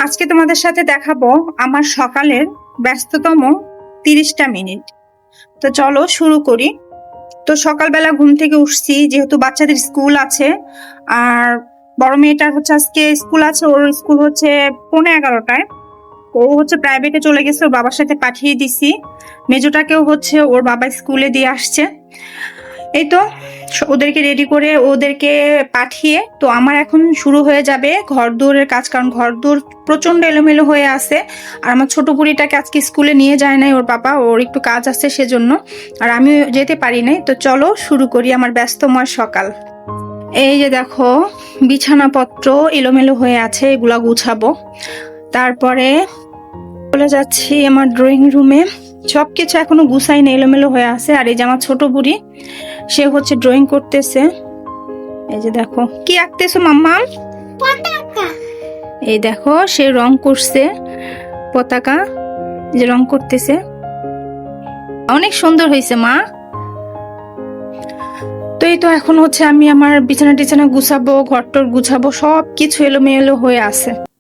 আজকে তোমাদের সাথে দেখাবো আমার সকালের ব্যস্ততম 30টা মিনিট। তো চলো শুরু করি। তো সকালবেলা ঘুম থেকে উঠছি, যেহেতু বাচ্চাদের স্কুল আছে। আর বড় মেয়েটার হচ্ছে আজকে স্কুল আছে, ওর স্কুল হচ্ছে 11:15টায়। ও হচ্ছে প্রাইভেটে চলে গেছে, ওর বাবার সাথে পাঠিয়ে দিছি। মেজোটাকেও হচ্ছে ওর বাবা স্কুলে দিয়ে আসছে। এই তো ওদেরকে রেডি করে ওদেরকে পাঠিয়ে তো আমার এখন শুরু হয়ে যাবে ঘর দৌড়ের কাজ, কারণ ঘর দৌড় প্রচন্ড এলোমেলো হয়ে আছে। আর আমার ছোট বুড়িটাকে আজকে স্কুলে নিয়ে যায় নাই ওর বাবা, ওর একটু কাজ আছে সেজন্য, আর আমি যেতে পারি নাই। তো চলো শুরু করি আমার ব্যস্তময় সকাল। এই যে দেখো, বিছানাপত্র এলোমেলো হয়ে আছে, এগুলা গুছাবো। তারপরে চলে যাচ্ছি আমার ড্রয়িং রুমে। সবকিছু এখনো গুছাইনি, এলোমেলো হয়ে আছে। আর এই যে আমার ছোট বুড়ি, সে হচ্ছে ড্রয়িং করতেছে। এই যে দেখো, কি আঁকতেছো মাম্মা? পতাকা। এই দেখো, সে রং করছে পতাকা, যে রং করতেছে। অনেক সুন্দর হয়েছে মা। তো এই তো এখন হচ্ছে আমি আমার বিছানা টিছানা গুছাবো, ঘরটর গুছাবো, সব কিছু এলোমেলো হয়ে আছে।